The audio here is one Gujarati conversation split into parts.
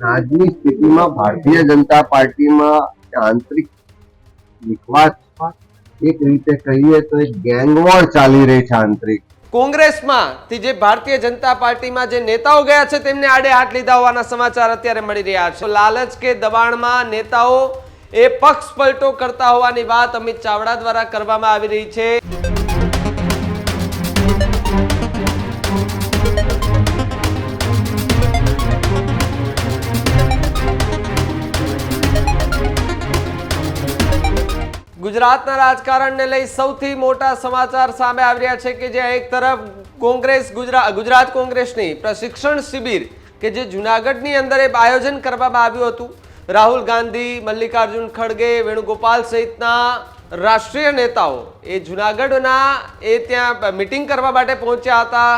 આજની સ્થિતિમાં ભારતીય જનતા પાર્ટીમાં આંતરિક વિખવાદ એક રીતે કહીએ તો એક ગેંગવોર ચાલી રહી છે આંતરિક કોંગ્રેસમાંથી જે ભારતીય જનતા પાર્ટીમાં જે નેતાઓ ગયા છે તેમને આડે હાથ લીધા હોવાના સમાચાર અત્યારે મળી રહ્યા છે. લાલચ કે દબાણમાં નેતાઓ એ પક્ષ પલટો કરતા હોવાની વાત અમિત ચાવડા દ્વારા કરવામાં આવી રહી છે. ગુજરાતના રાજકારણને લઈ સૌથી મોટા સમાચાર સામે આવી રહ્યા છે કે જે એક તરફ કોંગ્રેસ ગુજરાત કોંગ્રેસની પ્રશિક્ષણ શિબિર કે જે જૂનાગઢની અંદર આયોજન કરવામાં આવ્યું હતું. રાહુલ ગાંધી, મલ્લિકાર્જુન ખડગે, વેણુગોપાલ સહિતના રાષ્ટ્રીય નેતાઓ એ જૂનાગઢના ત્યાં મીટિંગ કરવા માટે પહોંચ્યા હતા.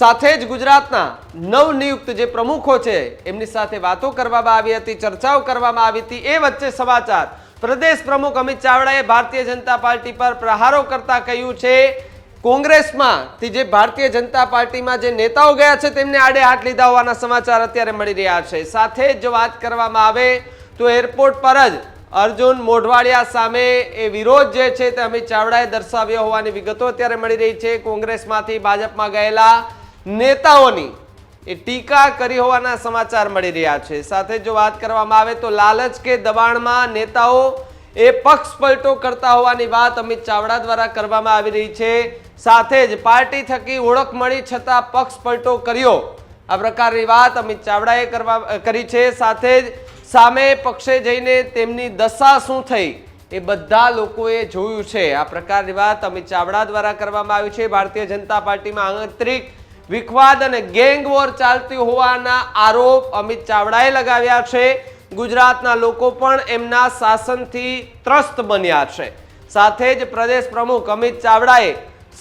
સાથે જ ગુજરાતના નવનિયુક્ત જે પ્રમુખો છે એમની સાથે વાતો કરવામાં આવી હતી, ચર્ચાઓ કરવામાં આવી હતી. એ વચ્ચે સમાચાર પ્રદેશ પ્રમુખ અમિત ચાવડાએ ભારતીય જનતા પાર્ટી પર પ્રહારો કરતા કહ્યું છે કોંગ્રેસમાંથી જે ભારતીય જનતા પાર્ટીમાં જે નેતાઓ ગયા છે તેમને આડે હાથ લીધા હોવાના સમાચાર અત્યારે મળી રહ્યા છે. સાથે જ જો વાત કરવામાં આવે તો એરપોર્ટ પર જ અર્જુન મોઢવાડિયા સામે એ વિરોધ જે છે તે અમિત ચાવડાએ દર્શાવ્યો હોવાની વિગતો અત્યારે મળી રહી છે. કોંગ્રેસમાંથી ભાજપમાં ગયેલા નેતાઓની એ ટીકા કરી હોવાના સમાચાર મળી રહ્યા છે. સાથે જો વાત કરવામાં આવે તો લાલચ કે દબાણમાં નેતાઓ એ પક્ષ પલટો કરતા હોવાની વાત અમિત ચાવડા દ્વારા કરવામાં આવી રહી છે. સાથે જ પાર્ટી થકી ઓળખ મળી છતાં પક્ષ પલટો કર્યો, આ પ્રકારની વાત અમિત ચાવડાએ કરી છે. સાથે જ સામે પક્ષે જઈને તેમની દશા શું થઈ એ બધા લોકોએ જોયું છે, આ પ્રકારની વાત અમિત ચાવડા દ્વારા કરવામાં આવી છે. ભારતીય જનતા પાર્ટીમાં આંતરિક વિખવાદ અને ગેંગ વોર ચાલતી હોવાના આરોપ અમિત ચાવડાએ લગાવ્યા છે. ગુજરાતના લોકો પણ એમના શાસનથી ત્રસ્ત બન્યા છે. સાથે જ પ્રદેશ પ્રમુખ અમિત ચાવડાએ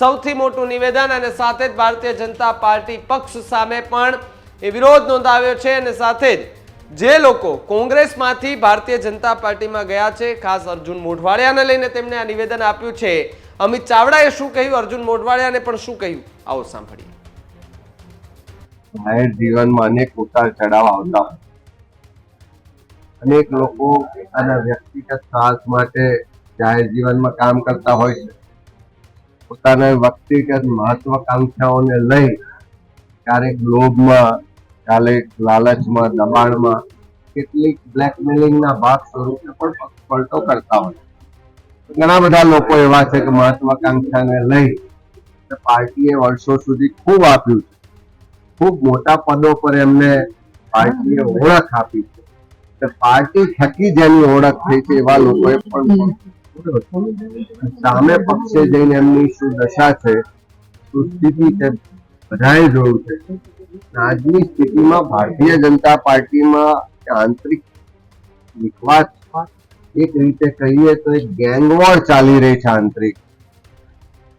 સૌથી મોટું નિવેદન અને સાથે જ ભારતીય જનતા પાર્ટી પક્ષ સામે પણ એ વિરોધ નોંધાવ્યો છે. અને સાથે જ જે લોકો કોંગ્રેસમાંથી ભારતીય જનતા પાર્ટીમાં ગયા છે, ખાસ અર્જુન મોઢવાડિયાને લઈને તેમણે આ નિવેદન આપ્યું છે. અમિત ચાવડાએ શું કહ્યું, અર્જુન મોઢવાડિયાને પણ શું કહ્યું, આવો સાંભળીએ. જાહેર જીવનમાં અનેક ઉતાર ચઢાવ આવતા, અનેક લોકો પોતાના વ્યક્તિગત સ્વાર્થ માટે જાહેર જીવનમાં કામ કરતા હોય છે. પોતાના વ્યક્તિગત મહત્વાકાંક્ષાઓને લઈ ક્યારેક લોભમાં, ક્યારેક લાલચમાં, દબાણમાં, કેટલીક બ્લેકમેલિંગના ભાગ સ્વરૂપે પણ પલટો કરતા હોય. ઘણા બધા લોકો એવા છે કે મહત્વાકાંક્ષાને લઈ પાર્ટીએ વર્ષો સુધી ખૂબ આપ્યું છે, ખૂબ મોટા પદો પર એમને પાર્ટીએ ઓળખ આપી છે. પાર્ટી થકી જેની ઓળખ થઈ છે એવા લોકોએ પણ સામે પક્ષે જઈને એમની શું દશા છે, શું સ્થિતિ છે, બધાએ જોયું છે. આજની સ્થિતિમાં ભારતીય જનતા પાર્ટીમાં આંતરિક વિખવાદ એક રીતે કહીએ તો એક ગેંગવોર ચાલી રહી છે આંતરિક.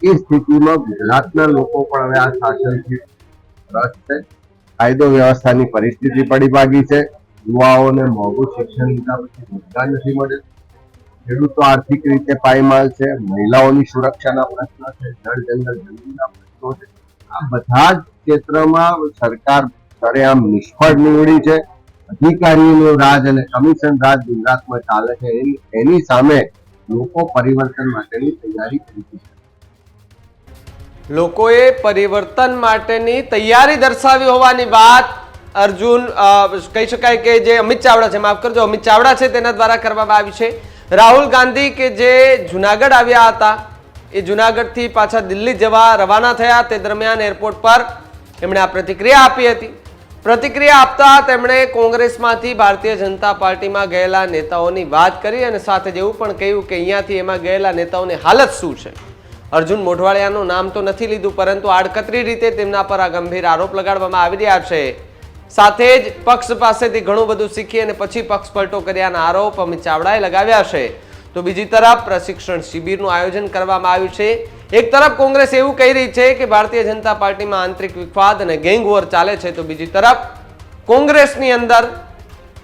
એ સ્થિતિમાં ગુજરાતના લોકો પણ હવે આ શાસનથી રસ છે. કાયદો વ્યવસ્થાની પરિસ્થિતિ પડી ભાગી છે. યુવાઓને મોંઘું શિક્ષણ લીધા પછી રોજગાર નથી મળ્યો. ખેડૂતો આર્થિક રીતે પાયમાલ છે. મહિલાઓની સુરક્ષાના પ્રશ્ન છે. જળ જંગલ જમીનના પ્રશ્નો છે. આ બધા જ ક્ષેત્રમાં સરકાર સરેઆમ નિષ્ફળ નીવડી છે. અધિકારીઓનું રાજ અને કમિશન રાજ ગુજરાતમાં ચાલે છે. એની સામે લોકો પરિવર્તન માટેની તૈયારી કરી છે. લોકોએ પરિવર્તન માટેની તૈયારી દર્શાવી હોવાની વાત અર્જુન કહી શકાય કે જે અમિત ચાવડા છે, માફ કરજો, અમિત ચાવડા છે તેના દ્વારા કરવામાં આવી છે. રાહુલ ગાંધી કે જે જુનાગઢ આવ્યા હતા, એ જુનાગઢથી પાછા દિલ્હી જવા રવાના થયા. તે દરમિયાન એરપોર્ટ પર એમણે આ પ્રતિક્રિયા આપી હતી. પ્રતિક્રિયા આપતા તેમણે કોંગ્રેસમાંથી ભારતીય જનતા પાર્ટીમાં ગયેલા નેતાઓની વાત કરી અને સાથે જ એવું પણ કહ્યું કે અહીંયાથી એમાં ગયેલા નેતાઓની હાલત શું છે. અર્જુન મોઢવાડિયાનું નામ તો નથી લીધું, પરંતુ આડકતરી રીતે તેમના પર આ ગંભીર આરોપ લગાડવામાં આવી રહ્યા છે. સાથે જ પક્ષ પાસેથી ઘણું બધું શીખી અને પછી પક્ષ પલટો કર્યાના આરોપ અમિત ચાવડાએ લગાવ્યા છે. તો બીજી તરફ પ્રશિક્ષણ શિબિરનું આયોજન કરવામાં આવ્યું છે. એક તરફ કોંગ્રેસ એવું કહી રહી છે કે ભારતીય જનતા પાર્ટીમાં આંતરિક વિખવાદ અને ગેંગ વોર ચાલે છે, તો બીજી તરફ કોંગ્રેસની અંદર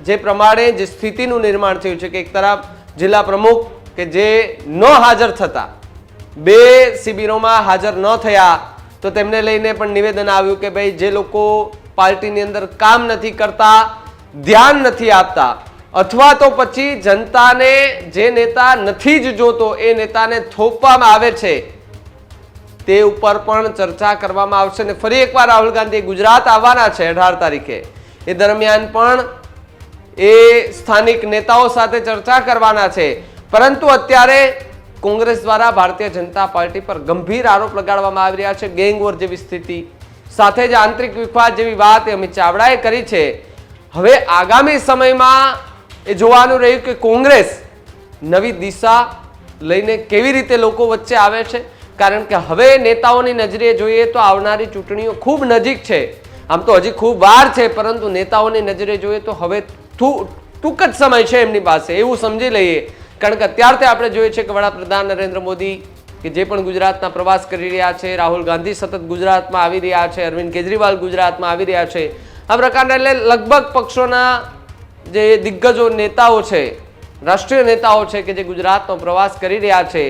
જે પ્રમાણે જે સ્થિતિનું નિર્માણ થયું છે કે એક તરફ જિલ્લા પ્રમુખ કે જે ન હાજર થતા, બે શિબિરોમાં હાજર ન થયા, તો તેમને લઈને પણ નિવેદન આવ્યું કે ભાઈ જે લોકો પાર્ટીની અંદર કામ નથી કરતા ધ્યાન નથી આપતા અથવા તો પછી જનતાને જે નેતા નથી જ જોતો એ નેતાને થોપવામાં આવે છે તે ઉપર પણ ચર્ચા કરવામાં આવશે. અને ફરી એકવાર રાહુલ ગાંધી ગુજરાત આવવાના છે 18 તારીખે. એ દરમિયાન પણ એ સ્થાનિક નેતાઓ સાથે ચર્ચા કરવાના છે. પરંતુ અત્યારે કોંગ્રેસ દ્વારા ભારતીય જનતા પાર્ટી પર ગંભીર આરોપ લગાડવામાં આવી રહ્યા છે. ગેંગ વોર જેવી સ્થિતિ સાથે જ આંતરિક વિવાદ જેવી વાત અમિત ચાવડાએ કરી છે. હવે આગામી સમયમાં એ જોવાનું રહ્યું કે કોંગ્રેસ નવી દિશા લઈને કેવી રીતે લોકો વચ્ચે આવે છે. કારણ કે હવે નેતાઓની નજરે જોઈએ તો આવનારી ચૂંટણીઓ ખૂબ નજીક છે. આમ તો હજી ખૂબ વાર છે, પરંતુ નેતાઓની નજરે જોઈએ તો હવે ટૂંક જ સમય છે એમની પાસે, એવું સમજી લઈએ. કારણ કે અત્યારથી આપણે જોઈએ છે કે વડાપ્રધાન નરેન્દ્ર મોદી કે જે પણ ગુજરાતના પ્રવાસ કરી રહ્યા છે, રાહુલ ગાંધી સતત ગુજરાતમાં આવી રહ્યા છે, અરવિંદ કેજરીવાલ ગુજરાતમાં આવી રહ્યા છે. આ પ્રકારના એટલે લગભગ પક્ષોના જે દિગ્ગજો નેતાઓ છે, રાષ્ટ્રીય નેતાઓ છે કે જે ગુજરાતનો પ્રવાસ કરી રહ્યા છે,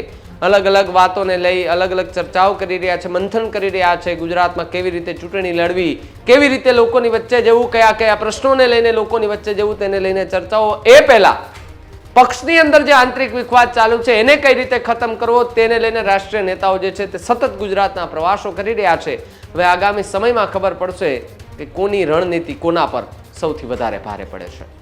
અલગ અલગ વાતોને લઈ અલગ અલગ ચર્ચાઓ કરી રહ્યા છે, મંથન કરી રહ્યા છે. ગુજરાતમાં કેવી રીતે ચૂંટણી લડવી, કેવી રીતે લોકોની વચ્ચે જવું, કયા કયા પ્રશ્નોને લઈને લોકોની વચ્ચે જવું તેને લઈને ચર્ચાઓ. એ પહેલા પક્ષની અંદર જે આંતરિક વિવાદ ચાલુ છે એને કઈ રીતે ખતમ કરવો તેને લઈને રાષ્ટ્રીય નેતાઓ જે છે તે સતત ગુજરાતના પ્રવાસો કરી રહ્યા છે. હવે આગામી સમયમાં ખબર પડશે કે કોની રણનીતિ કોના પર સૌથી વધારે ભારે પડે છે.